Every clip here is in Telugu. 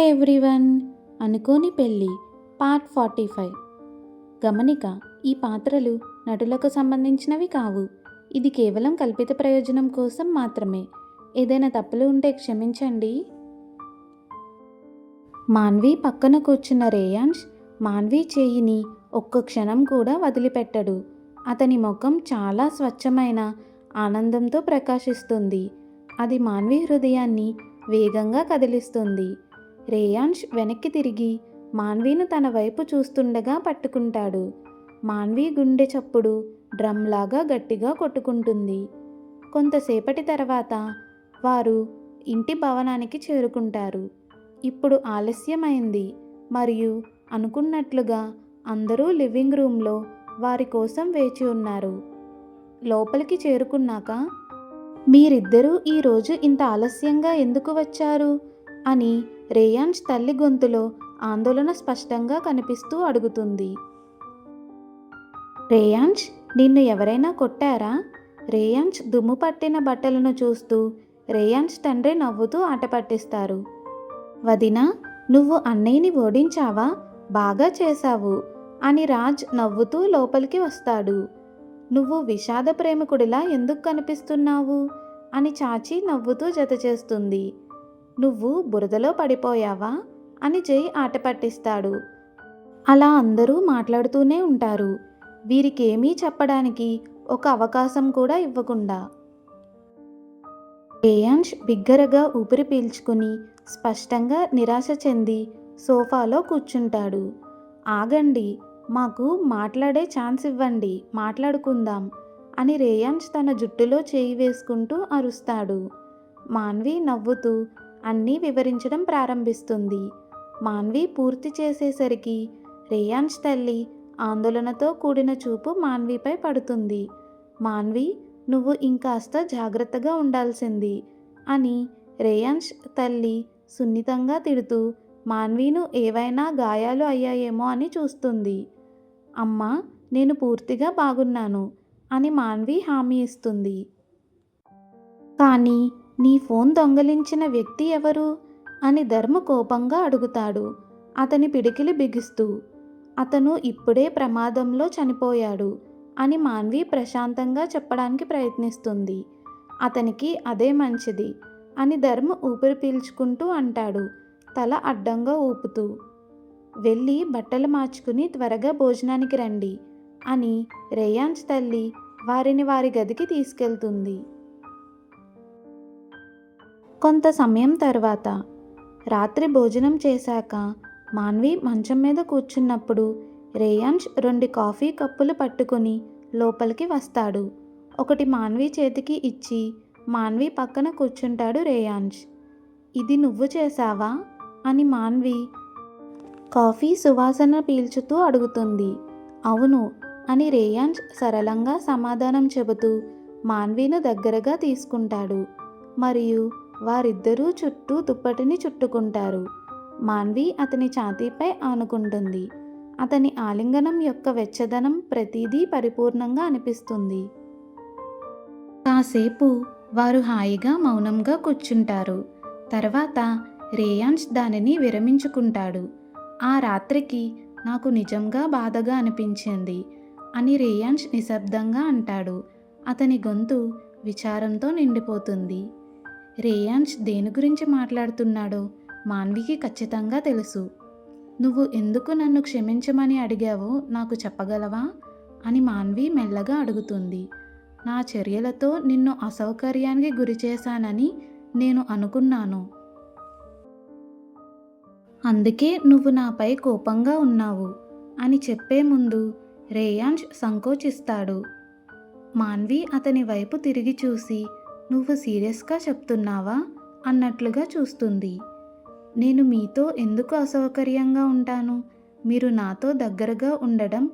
Hi everyone. అనుకోని పెళ్ళి పార్ట్ 45. గమనిక: ఈ పాత్రలు నటులకు సంబంధించినవి కావు. ఇది కేవలం కల్పిత ప్రయోజనం కోసం మాత్రమే. ఏదైనా తప్పులు ఉంటే క్షమించండి. మాన్వి పక్కన కూర్చున్న రేయాన్స్ మాన్వి చేయిని ఒక్క క్షణం కూడా వదిలిపెట్టడు. అతని ముఖం చాలా స్వచ్ఛమైన ఆనందంతో ప్రకాశిస్తుంది. అది మాన్వి హృదయాన్ని వేగంగా కదిలిస్తుంది. రేయాన్స్ వెనక్కి తిరిగి మాన్వీను తన వైపు చూస్తుండగా పట్టుకుంటాడు. మాన్వి గుండె చప్పుడు డ్రమ్లాగా గట్టిగా కొట్టుకుంటుంది. కొంతసేపటి తర్వాత వారు ఇంటి భవనానికి చేరుకుంటారు. ఇప్పుడు ఆలస్యమైంది మరియు అనుకున్నట్లుగా అందరూ లివింగ్ రూమ్లో వారి కోసం వేచి ఉన్నారు. లోపలికి చేరుకున్నాక, మీరిద్దరూ ఈరోజు ఇంత ఆలస్యంగా ఎందుకు వచ్చారు అని రేయాన్స్ తల్లి గొంతులో ఆందోళన స్పష్టంగా కనిపిస్తూ అడుగుతుంది. రేయాన్స్, నిన్ను ఎవరైనా కొట్టారా? రేయాన్స్ దుమ్ము పట్టిన బట్టలను చూస్తూ రేయాన్స్ తండ్రి నవ్వుతూ ఆట పట్టిస్తారు. వదినా, నువ్వు అన్నయ్యని ఓడించావా? బాగా చేశావు అని రాజ్ నవ్వుతూ లోపలికి వస్తాడు. నువ్వు విషాద ప్రేమికుడిలా ఎందుకు కనిపిస్తున్నావు అని చాచి నవ్వుతూ జత చేస్తుంది. నువ్వు బురదలో పడిపోయావా అని జై ఆట పట్టిస్తాడు. అలా అందరూ మాట్లాడుతూనే ఉంటారు, వీరికేమీ చెప్పడానికి ఒక అవకాశం కూడా ఇవ్వకుండా. రేయాన్స్ బిగ్గరగా ఊపిరి పీల్చుకుని స్పష్టంగా నిరాశ చెంది సోఫాలో కూర్చుంటాడు. ఆగండి, మాకు మాట్లాడే ఛాన్స్ ఇవ్వండి, మాట్లాడుకుందాం అని రేయాన్స్ తన జుట్టులో చేయి వేసుకుంటూ అరుస్తాడు. మాన్వి నవ్వుతూ అన్నీ వివరించడం ప్రారంభిస్తుంది. మాన్వి పూర్తి చేసేసరికి రేయాన్స్ తల్లి ఆందోళనతో కూడిన చూపు మాన్విపై పడుతుంది. మాన్వి, నువ్వు ఇంకాస్త జాగ్రత్తగా ఉండాల్సింది అని రేయాన్స్ తల్లి సున్నితంగా తిడుతూ మాన్వీను ఏవైనా గాయాలు అయ్యాయేమో అని చూస్తుంది. అమ్మా, నేను పూర్తిగా బాగున్నాను అని మాన్వి హామీ ఇస్తుంది. కానీ నీ ఫోన్ దొంగలించిన వ్యక్తి ఎవరు అని ధర్మ కోపంగా అడుగుతాడు, అతని పిడికిలి బిగిస్తూ. అతను ఇప్పుడే ప్రమాదంలో చనిపోయాడు అని మాన్వి ప్రశాంతంగా చెప్పడానికి ప్రయత్నిస్తుంది. అతనికి అదే మంచిది అని ధర్మ ఊపిరి పీల్చుకుంటూ అంటాడు, తల అడ్డంగా ఊపుతూ. వెళ్ళి బట్టలు మార్చుకుని త్వరగా భోజనానికి రండి అని రేయాన్స్ తల్లి వారిని వారి గదికి తీసుకెళ్తుంది. కొంత సమయం తర్వాత రాత్రి భోజనం చేశాక మాన్వి మంచం మీద కూర్చున్నప్పుడు రేయాన్స్ 2 కాఫీ కప్పులు పట్టుకుని లోపలికి వస్తాడు. ఒకటి మాన్వి చేతికి ఇచ్చి మాన్వి పక్కన కూర్చుంటాడు రేయాన్స్. ఇది నువ్వు చేశావా అని మాన్వి కాఫీ సువాసన పీల్చుతూ అడుగుతుంది. అవును అని రేయాన్స్ సరళంగా సమాధానం చెబుతూ మాన్వీను దగ్గరగా తీసుకుంటాడు మరియు వారిద్దరూ చుట్టూ దుప్పటిని చుట్టుకుంటారు. మాన్వి అతని ఛాతీపై ఆనుకుంటుంది. అతని ఆలింగనం యొక్క వెచ్చదనం ప్రతిదీ పరిపూర్ణంగా అనిపిస్తుంది. కాసేపు వారు హాయిగా మౌనంగా కూర్చుంటారు. తర్వాత రేయాన్స్ దానిని విరమించుకుంటాడు. ఆ రాత్రికి నాకు నిజంగా బాధగా అనిపించింది అని రేయాన్స్ నిశ్శబ్దంగా అంటాడు. అతని గొంతు విచారంతో నిండిపోతుంది. రేయాన్స్ దేని గురించి మాట్లాడుతున్నాడో మాన్వికి ఖచ్చితంగా తెలుసు. నువ్వు ఎందుకు నన్ను క్షమించమని అడిగావో నాకు చెప్పగలవా అని మాన్వి మెల్లగా అడుగుతుంది. నా చర్యలతో నిన్ను అసౌకర్యానికి గురి చేశానని నేను అనుకున్నాను. అందుకే నువ్వు నాపై కోపంగా ఉన్నావు అని చెప్పే ముందు రేయాన్స్ సంకోచిస్తాడు. మాన్వి అతని వైపు తిరిగి చూసి, నువ్వు సీరియస్గా చెప్తున్నావా అన్నట్లుగా చూస్తుంది. నేను మీతో ఎందుకు అసౌకర్యంగా ఉంటాను? మీరు నాతో దగ్గరగా ఉండడం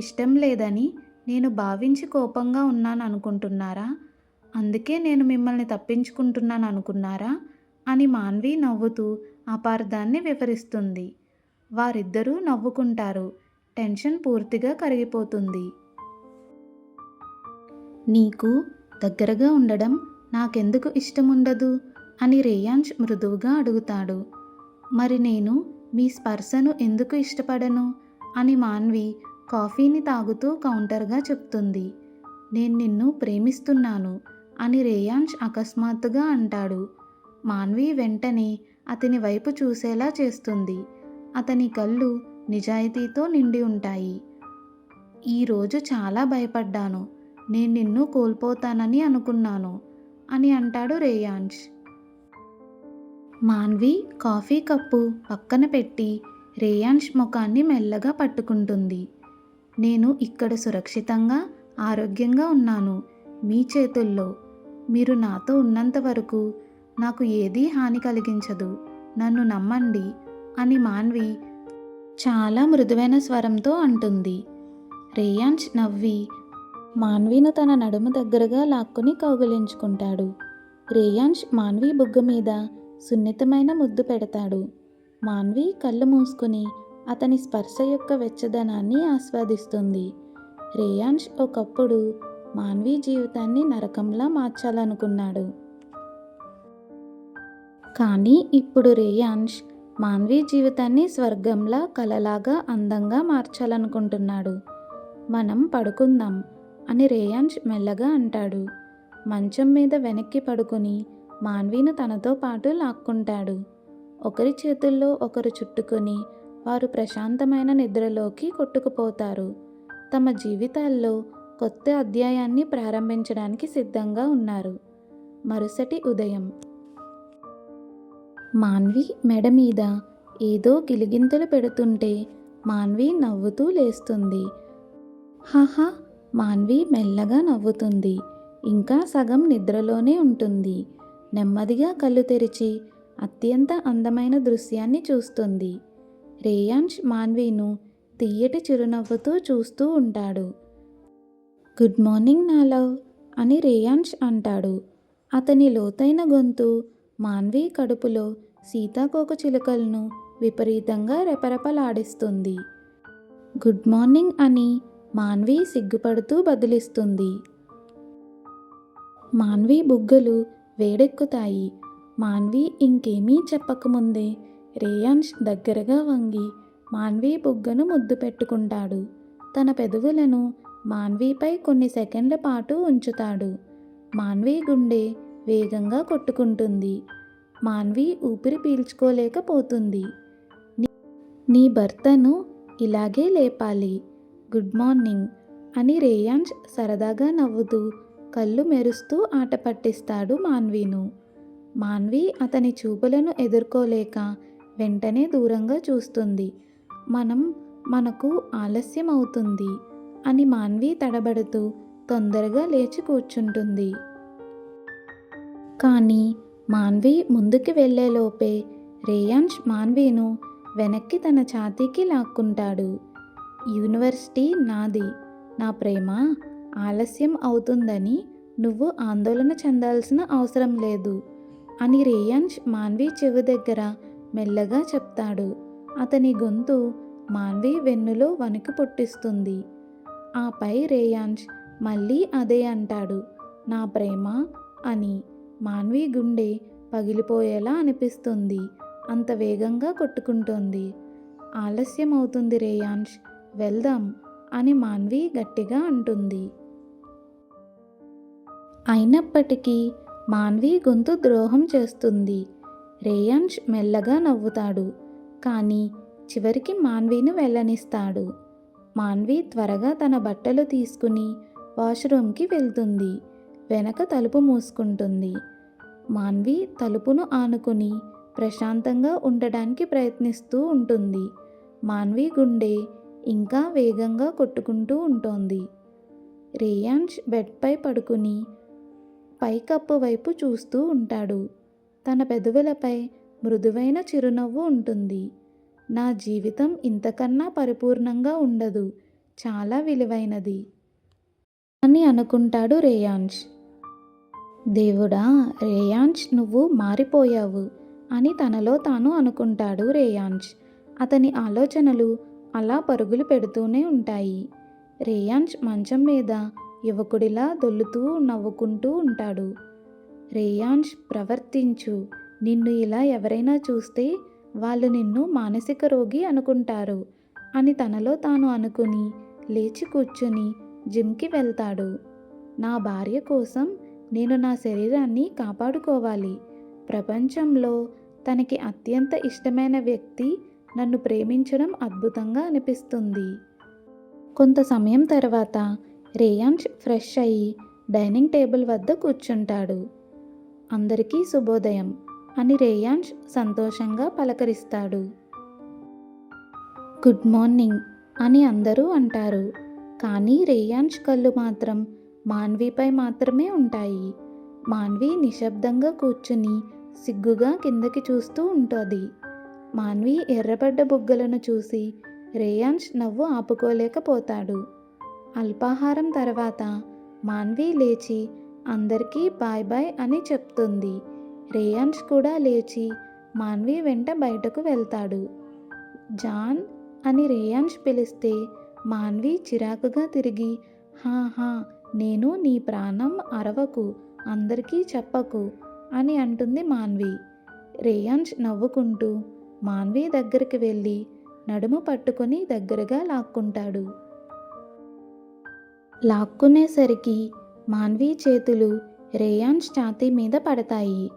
ఇష్టం లేదని నేను భావించి కోపంగా ఉన్నాను అనుకుంటున్నారా? అందుకే నేను మిమ్మల్ని తప్పించుకుంటున్నాను అనుకున్నారా అని మాన్వి నవ్వుతూ అపార్థాన్ని వివరిస్తుంది. వారిద్దరూ నవ్వుకుంటారు. టెన్షన్ పూర్తిగా కరిగిపోతుంది. నీకు దగ్గరగా ఉండడం నాకెందుకు ఇష్టముండదు అని రేయాన్స్ మృదువుగా అడుగుతాడు. మరి నేను మీ స్పర్శను ఎందుకు ఇష్టపడను అని మాన్వి కాఫీని తాగుతూ కౌంటర్గా చెప్తుంది. నేను నిన్ను ప్రేమిస్తున్నాను అని రేయాంష్ అకస్మాత్తుగా అంటాడు. మాన్వి వెంటనే అతని వైపు చూసేలా చేస్తుంది. అతని కళ్ళు నిజాయితీతో నిండి ఉంటాయి. ఈరోజు చాలా భయపడ్డాను. నేను నిన్ను కోల్పోతానని అనుకున్నాను అని అంటాడు రేయాంష్. మాన్వి కాఫీ కప్పు పక్కన పెట్టి రేయాంష్ ముఖాన్ని మెల్లగా పట్టుకుంటుంది. నేను ఇక్కడ సురక్షితంగా ఆరోగ్యంగా ఉన్నాను, మీ చేతుల్లో. మీరు నాతో ఉన్నంత వరకు నాకు ఏదీ హాని కలిగించదు, నన్ను నమ్మండి అని మాన్వి చాలా మృదువైన స్వరంతో అంటుంది. రేయాంష్ నవ్వి మాన్విను తన నడుము దగ్గరగా లాక్కుని కౌగిలించుకుంటాడు. రేయాంష్ మాన్వి బుగ్గ మీద సున్నితమైన ముద్దు పెడతాడు. మాన్వి కళ్ళు మూసుకుని అతని స్పర్శ యొక్క వెచ్చదనాన్ని ఆస్వాదిస్తుంది. రేయాంష్ ఒకప్పుడు మాన్వి జీవితాన్ని నరకంలా మార్చాలనుకున్నాడు. కానీ ఇప్పుడు రేయాంష్ మాన్వి జీవితాన్ని స్వర్గంలా కలలాగా అందంగా మార్చాలనుకుంటున్నాడు. మనం పడుకుందాం అని రేయాంష్ మెల్లగా అంటాడు. మంచం మీద వెనక్కి పడుకుని మాన్విను తనతో పాటు లాక్కుంటాడు. ఒకరి చేతుల్లో ఒకరు చుట్టుకొని వారు ప్రశాంతమైన నిద్రలోకి కొట్టుకుపోతారు. తమ జీవితాల్లో కొత్త అధ్యాయాన్ని ప్రారంభించడానికి సిద్ధంగా ఉన్నారు. మరుసటి ఉదయం మాన్వి మెడ మీద ఏదో గిలిగింతలు పెడుతుంటే మాన్వి నవ్వుతూ లేస్తుంది. హాహా, మాన్వి మెల్లగా నవ్వుతుంది. ఇంకా సగం నిద్రలోనే ఉంటుంది. నెమ్మదిగా కళ్ళు తెరిచి అత్యంత అందమైన దృశ్యాన్ని చూస్తుంది. రేయాంష్ మాన్విను తియ్యటి చిరునవ్వుతో చూస్తూ ఉంటాడు. గుడ్ మార్నింగ్ నా లవ్ అని రేయాంష్ అంటాడు. అతని లోతైన గొంతు మాన్వి కడుపులో సీతాకోక చిలుకలను విపరీతంగా రెపరెపలాడిస్తుంది. గుడ్ మార్నింగ్ అని మాన్వి సిగ్గుపడుతూ బదులిస్తుంది. మాన్వి బుగ్గలు వేడెక్కుతాయి. మాన్వి ఇంకేమీ చెప్పకముందే రేయాంష్ దగ్గరగా వంగి మాన్వి బుగ్గను ముద్దు పెట్టుకుంటాడు. తన పెదవులను మాన్విపై కొన్ని సెకండ్ల పాటు ఉంచుతాడు. మాన్వి గుండె వేగంగా కొట్టుకుంటుంది. మాన్వి ఊపిరి పీల్చుకోలేకపోతుంది. నీ భర్తను ఇలాగే లేపాలి. గుడ్ మార్నింగ్ అని రేయాంష్ సరదాగా నవ్వుతూ కళ్ళు మెరుస్తూ ఆట పట్టిస్తాడు మాన్విను. మాన్వి అతని చూపులను ఎదుర్కోలేక వెంటనే దూరంగా చూస్తుంది. మనకు ఆలస్యం అవుతుంది అని మాన్వి తడబడుతూ తొందరగా లేచి కూర్చుంటుంది. కానీ మాన్వి ముందుకి వెళ్ళేలోపే రేయాంష్ మాన్విను వెనక్కి తన ఛాతీకి లాక్కుంటాడు. యూనివర్సిటీ నాది, నా ప్రేమ. ఆలస్యం అవుతుందని నువ్వు ఆందోళన చెందాల్సిన అవసరం లేదు అని రేయాంష్ మాన్వి చెవి దగ్గర మెల్లగా చెప్తాడు. అతని గొంతు మాన్వి వెన్నులో వణుకు పుట్టిస్తుంది. ఆపై రేయాంష్ మళ్ళీ అదే అంటాడు, నా ప్రేమ అని. మాన్వి గుండె పగిలిపోయేలా అనిపిస్తుంది. అంత వేగంగా కొట్టుకుంటోంది. ఆలస్యం అవుతుంది రేయాంష్, వెళ్దాం అని మాన్వి గట్టిగా అంటుంది. అయినప్పటికీ మాన్వి గొంతు ద్రోహం చేస్తుంది. రేయాంష్ మెల్లగా నవ్వుతాడు. కానీ చివరికి మాన్విని వెళ్ళనిస్తాడు. మాన్వి త్వరగా తన బట్టలు తీసుకుని వాష్రూమ్కి వెళ్తుంది. వెనక తలుపు మూసుకుంటుంది. మాన్వి తలుపును ఆనుకుని ప్రశాంతంగా ఉండడానికి ప్రయత్నిస్తూ ఉంటుంది. మాన్వి గుండె ఇంకా వేగంగా కొట్టుకుంటూ ఉంటుంది. రేయాంష్ బెడ్పై పడుకుని పైకప్పు వైపు చూస్తూ ఉంటాడు. తన పెదవులపై మృదువైన చిరునవ్వు ఉంటుంది. నా జీవితం ఇంతకన్నా పరిపూర్ణంగా ఉండదు, చాలా విలువైనది అని అనుకుంటాడు రేయాంష్. దేవుడా, రేయాంష్ నువ్వు మారిపోయావు అని తనలో తాను అనుకుంటాడు రేయాంష్. అతని ఆలోచనలు అలా పరుగులు పెడుతూనే ఉంటాయి. రేయాంష్ మంచం మీద యువకుడిలా దొల్లుతూ నవ్వుకుంటూ ఉంటాడు. రేయాంష్ ప్రవర్తించు, నిన్ను ఇలా ఎవరైనా చూస్తే వాళ్ళు నిన్ను మానసిక రోగి అనుకుంటారు అని తనలో తాను అనుకుని లేచి కూర్చుని జిమ్కి వెళ్తాడు. నా భార్య కోసం నేను నా శరీరాన్ని కాపాడుకోవాలి. ప్రపంచంలో తనకి అత్యంత ఇష్టమైన వ్యక్తి నన్ను ప్రేమించడం అద్భుతంగా అనిపిస్తుంది. కొంత సమయం తర్వాత రేయాంష్ ఫ్రెష్ అయ్యి డైనింగ్ టేబుల్ వద్ద కూర్చుంటాడు. అందరికీ శుభోదయం అని రేయాంష్ సంతోషంగా పలకరిస్తాడు. గుడ్ మార్నింగ్ అని అందరూ అంటారు. కానీ రేయాంష్ కళ్ళు మాత్రం మాన్వీపై మాత్రమే ఉంటాయి. మాన్వి నిశ్శబ్దంగా కూర్చుని సిగ్గుగా కిందకి చూస్తూ ఉంటుంది. మాన్వి ఎర్రబడ్డ బుగ్గలను చూసి రేయాంష్ నవ్వు ఆపుకోలేకపోతాడు. అల్పాహారం తర్వాత మాన్వి లేచి అందరికీ బాయ్ బాయ్ అని చెప్తుంది. రేయాంష్ కూడా లేచి మాన్వి వెంట బయటకు వెళ్తాడు. జాన్ అని రేయాంష్ పిలిస్తే మాన్వి చిరాకుగా తిరిగి హా నేను నీ ప్రాణం అరవకు, అందరికీ చెప్పకు అని అంటుంది మాన్వి. రేయాంష్ నవ్వుకుంటూ మాన్వి దగ్గరికి వెళ్ళి నడుము పట్టుకొని దగ్గరగా లాక్కుంటాడు. లాక్కునేసరికి మాన్వి చేతులు రేయాంష్ ఛాతీ మీద పడతాయి.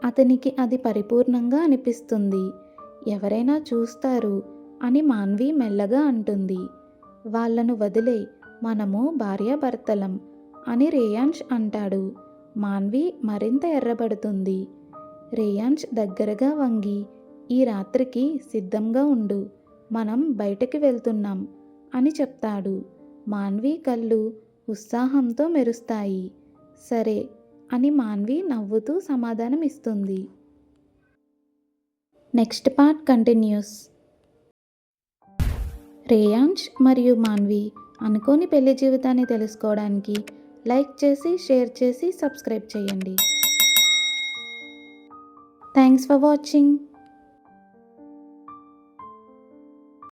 అతనికి అది పరిపూర్ణంగా అనిపిస్తుంది. ఎవరైనా చూస్తారు అని మాన్వి మెల్లగా అంటుంది. వాళ్ళను వదిలే, మనము భార్యాభర్తలం అని రేయాంష్ అంటాడు. మాన్వి మరింత ఎర్రబడుతుంది. రేయాంష్ దగ్గరగా వంగి ఈ రాత్రికి సిద్ధంగా ఉండు, మనం బయటకి వెళ్తున్నాం అని చెప్తాడు. మాన్వి కళ్ళు ఉత్సాహంతో మెరుస్తాయి. సరే అని మాన్వి నవ్వుతూ సమాధానం ఇస్తుంది. Next part continuous. రేయాంష్ మరియు మాన్వి అనుకోని పెళ్లి జీవితాన్ని తెలుసుకోవడానికి లైక్ చేసి, షేర్ చేసి, సబ్స్క్రైబ్ చేయండి. Thanks for watching.